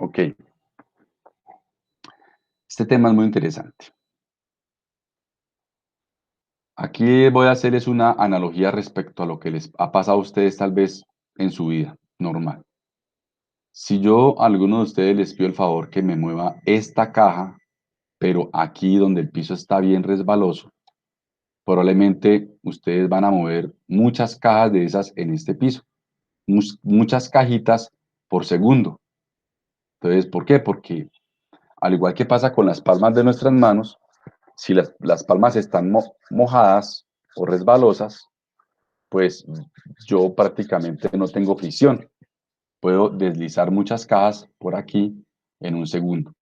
Ok, este tema es muy interesante. Aquí voy a hacerles una analogía respecto a lo que les ha pasado a ustedes tal vez en su vida normal. Si yo a alguno de ustedes les pido el favor que me mueva esta caja, pero aquí donde el piso está bien resbaloso, probablemente ustedes van a mover muchas cajas de esas en este piso, muchas cajitas por segundo. Entonces, ¿por qué? Porque al igual que pasa con las palmas de nuestras manos, si las palmas están mojadas o resbalosas, pues yo prácticamente no tengo fricción. Puedo deslizar muchas cajas por aquí en un segundo.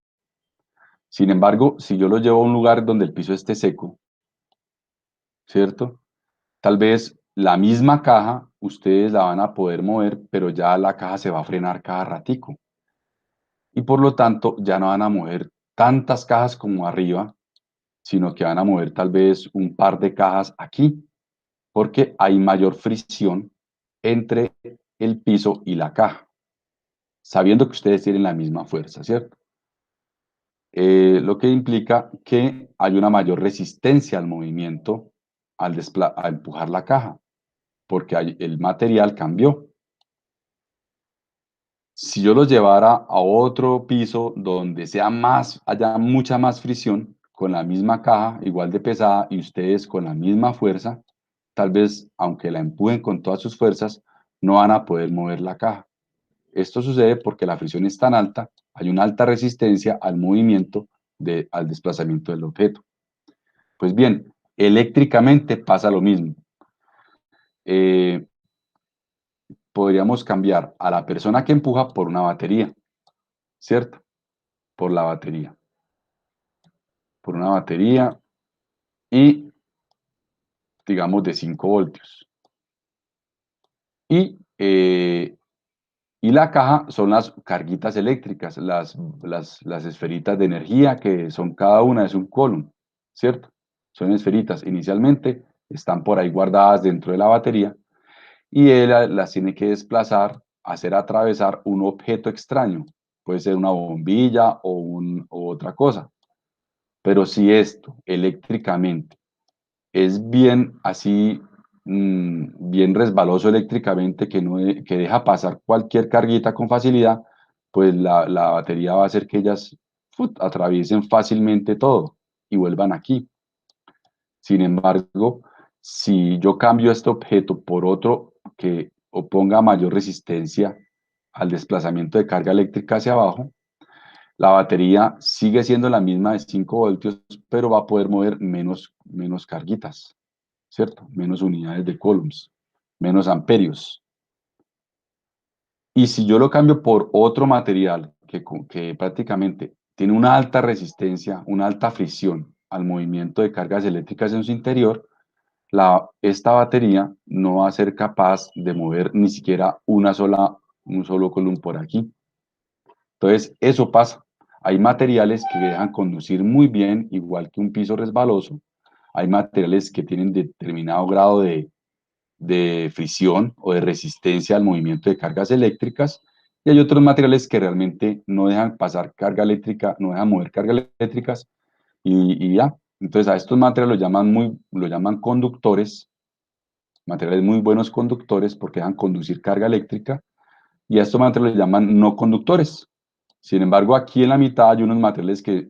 Sin embargo, si yo lo llevo a un lugar donde el piso esté seco, ¿cierto? Tal vez la misma caja ustedes la van a poder mover, pero ya la caja se va a frenar cada ratico. Y por lo tanto, ya no van a mover tantas cajas como arriba, sino que van a mover tal vez un par de cajas aquí, porque hay mayor fricción entre el piso y la caja, sabiendo que ustedes tienen la misma fuerza, ¿cierto? Lo que implica que hay una mayor resistencia al movimiento al empujar la caja, porque el material cambió. Si yo los llevara a otro piso donde haya mucha más fricción, con la misma caja, igual de pesada, y ustedes con la misma fuerza, tal vez, aunque la empujen con todas sus fuerzas, no van a poder mover la caja. Esto sucede porque la fricción es tan alta, hay una alta resistencia al movimiento, al desplazamiento del objeto. Pues bien, eléctricamente pasa lo mismo. Eh, Podríamos cambiar a la persona que empuja por una batería, ¿cierto? Por la batería. Por una batería y, digamos, de 5 voltios. Y, eh, y la caja son las carguitas eléctricas, las esferitas de energía que son cada una es un coulomb, ¿cierto? Son esferitas. Inicialmente están por ahí guardadas dentro de la batería y él las tiene que desplazar, hacer atravesar un objeto extraño. Puede ser una bombilla o otra cosa. Pero si esto eléctricamente es bien así, bien resbaloso eléctricamente, que deja pasar cualquier carguita con facilidad, pues la batería va a hacer que ellas atraviesen fácilmente todo y vuelvan aquí. Sin embargo, si yo cambio este objeto por otro que oponga mayor resistencia al desplazamiento de carga eléctrica hacia abajo, la batería sigue siendo la misma de 5 voltios, pero va a poder mover menos carguitas, ¿cierto? Menos unidades de coulombs, menos amperios. Y si yo lo cambio por otro material que prácticamente tiene una alta resistencia, una alta fricción al movimiento de cargas eléctricas en su interior, esta batería no va a ser capaz de mover ni siquiera un solo column por aquí. Entonces, eso pasa. Hay materiales que dejan conducir muy bien, igual que un piso resbaloso. Hay materiales que tienen determinado grado de fricción o de resistencia al movimiento de cargas eléctricas. Y hay otros materiales que realmente no dejan pasar carga eléctrica, no dejan mover cargas eléctricas y ya. Entonces, a estos materiales lo llaman conductores, materiales muy buenos conductores porque dejan conducir carga eléctrica. Y a estos materiales los llaman no conductores. Sin embargo, aquí en la mitad hay unos materiales que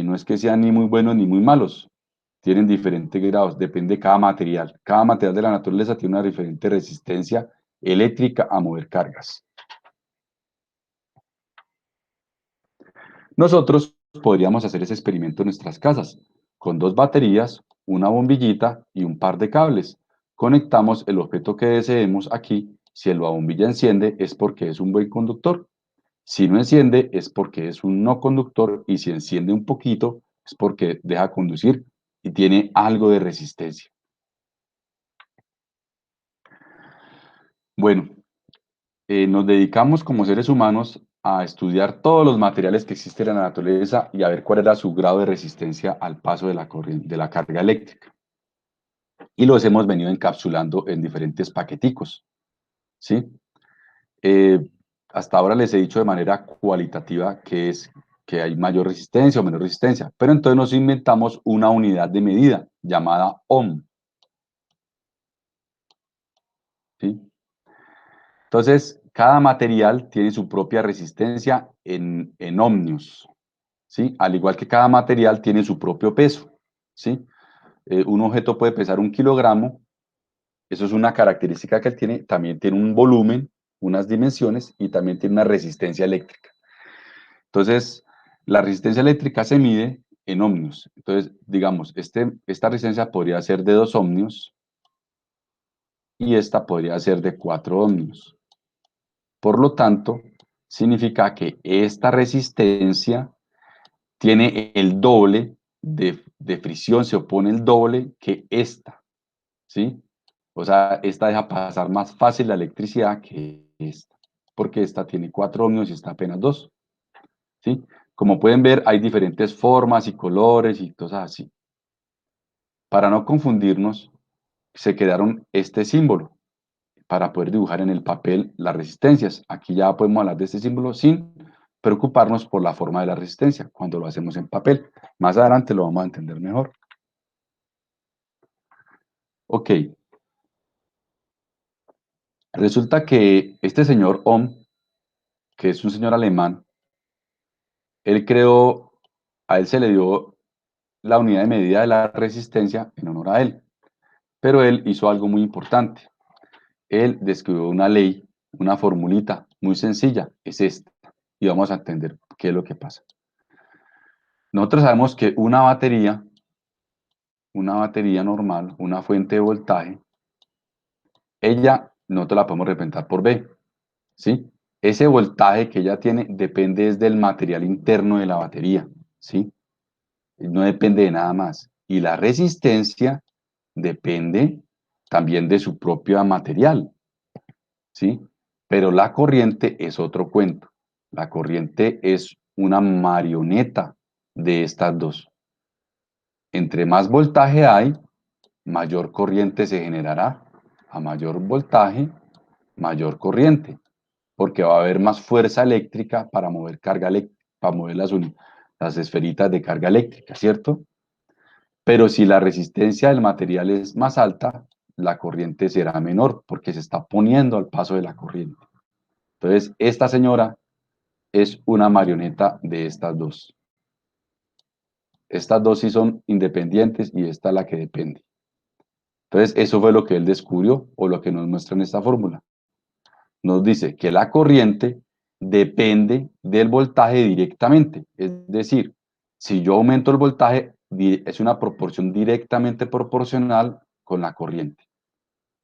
no es que sean ni muy buenos ni muy malos, tienen diferentes grados, depende de cada material. Cada material de la naturaleza tiene una diferente resistencia eléctrica a mover cargas. Nosotros podríamos hacer ese experimento en nuestras casas, con 2 baterías, una bombillita y un par de cables. Conectamos el objeto que deseemos aquí. Si la bombilla enciende es porque es un buen conductor. Si no enciende es porque es un no conductor y si enciende un poquito es porque deja conducir y tiene algo de resistencia. Bueno, nos dedicamos como seres humanos a estudiar todos los materiales que existen en la naturaleza y a ver cuál era su grado de resistencia al paso de la corriente, de la carga eléctrica. Y los hemos venido encapsulando en diferentes paqueticos, ¿sí? Eh, hasta ahora les he dicho de manera cualitativa que hay mayor resistencia o menor resistencia, pero entonces nos inventamos una unidad de medida llamada ohm, ¿sí? Entonces, cada material tiene su propia resistencia en ohmios, ¿sí? Al igual que cada material tiene su propio peso, ¿sí? Un objeto puede pesar 1 kilogramo, eso es una característica que él tiene, también tiene un volumen, unas dimensiones y también tiene una resistencia eléctrica. Entonces, la resistencia eléctrica se mide en ohmios. Entonces, digamos, esta resistencia podría ser de 2 ohmios y esta podría ser de 4 ohmios. Por lo tanto, significa que esta resistencia tiene el doble de fricción, se opone el doble que esta, ¿sí? O sea, esta deja pasar más fácil la electricidad que esta, porque esta tiene 4 ohmios y esta apenas 2, ¿sí? Como pueden ver, hay diferentes formas y colores y cosas así. Para no confundirnos, se quedaron este símbolo para poder dibujar en el papel las resistencias. Aquí ya podemos hablar de este símbolo sin preocuparnos por la forma de la resistencia cuando lo hacemos en papel. Más adelante lo vamos a entender mejor. Ok, resulta que este señor Ohm, que es un señor alemán, él creó, a él se le dio la unidad de medida de la resistencia en honor a él, pero él hizo algo muy importante. Él describió una ley, una formulita muy sencilla, es esta, y vamos a entender qué es lo que pasa. Nosotros sabemos que una batería normal, una fuente de voltaje, ella nosotros la podemos representar por B, ¿sí? Ese voltaje que ella tiene depende del material interno de la batería, ¿sí? No depende de nada más. Y la resistencia depende también de su propio material, ¿sí? Pero la corriente es otro cuento. La corriente es una marioneta de estas dos. Entre más voltaje hay, mayor corriente se generará. A mayor voltaje, mayor corriente, porque va a haber más fuerza eléctrica para mover carga eléctrica, para mover las esferitas de carga eléctrica, ¿cierto? Pero si la resistencia del material es más alta, la corriente será menor, porque se está poniendo al paso de la corriente. Entonces, esta señora es una marioneta de estas dos. Estas dos sí son independientes y esta es la que depende. Entonces, eso fue lo que él descubrió o lo que nos muestra en esta fórmula. Nos dice que la corriente depende del voltaje directamente. Es decir, si yo aumento el voltaje, es una proporción directamente proporcional con la corriente.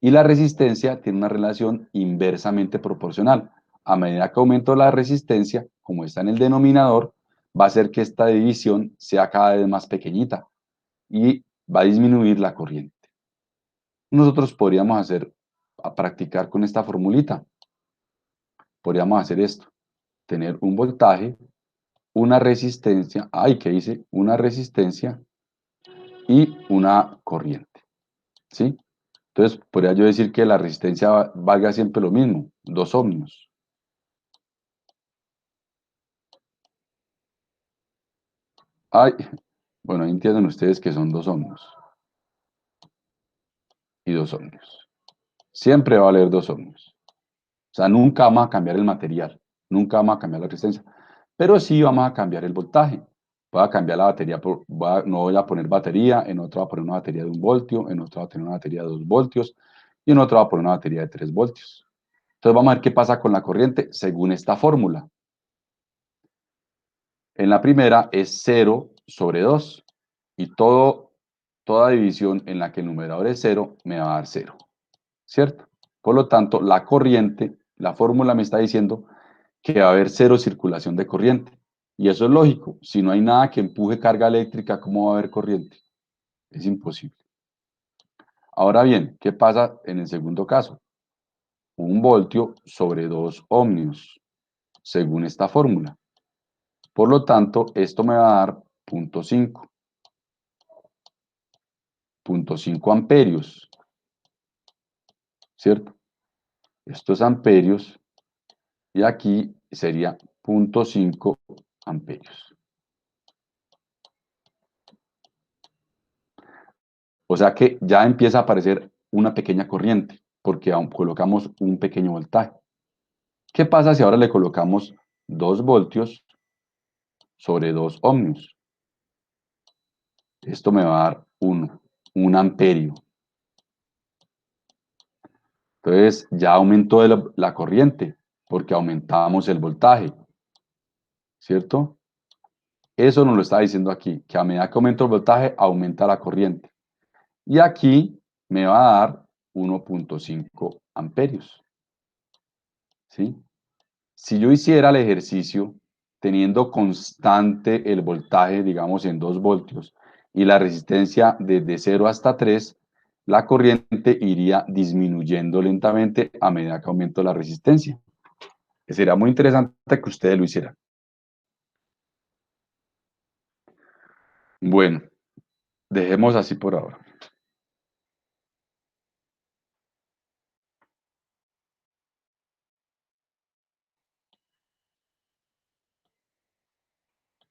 Y la resistencia tiene una relación inversamente proporcional. A medida que aumento la resistencia, como está en el denominador, va a hacer que esta división sea cada vez más pequeñita y va a disminuir la corriente. Nosotros podríamos a practicar con esta formulita. Podríamos hacer esto, tener un voltaje, una resistencia, ¿qué dice? Una resistencia y una corriente, ¿sí? Entonces, podría yo decir que la resistencia valga siempre lo mismo, 2 ohmios. Ay, bueno, ahí entienden ustedes que son 2 ohmios y 2 ohmios. Siempre va a valer 2 ohmios. O sea, nunca vamos a cambiar el material, nunca vamos a cambiar la resistencia, pero sí vamos a cambiar el voltaje. Voy a cambiar la batería, no voy a poner batería, en otro voy a poner una batería de 1 voltio, en otro voy a tener una batería de 2 voltios y en otro voy a poner una batería de 3 voltios. Entonces vamos a ver qué pasa con la corriente según esta fórmula. En la primera es 0/2 y toda división en la que el numerador es 0 me va a dar 0, ¿cierto? Por lo tanto, la corriente, la fórmula me está diciendo que va a haber 0 circulación de corriente. Y eso es lógico. Si no hay nada que empuje carga eléctrica, ¿cómo va a haber corriente? Es imposible. Ahora bien, ¿qué pasa en el segundo caso? 1 voltio sobre 2 ohmios, según esta fórmula. Por lo tanto, esto me va a dar 0.5 amperios, ¿cierto? Estos amperios y aquí sería 0,5 amperios. O sea que ya empieza a aparecer una pequeña corriente, porque aún colocamos un pequeño voltaje. ¿Qué pasa si ahora le colocamos 2 voltios sobre 2 ohmios? Esto me va a dar 1 amperio. Entonces ya aumentó la corriente, porque aumentamos el voltaje, ¿cierto? Eso nos lo está diciendo aquí, que a medida que aumenta el voltaje, aumenta la corriente. Y aquí me va a dar 1,5 amperios, ¿sí? Si yo hiciera el ejercicio teniendo constante el voltaje, digamos, en 2 voltios, y la resistencia desde 0 hasta 3, la corriente iría disminuyendo lentamente a medida que aumento la resistencia. Sería muy interesante que ustedes lo hicieran. Bueno, dejemos así por ahora.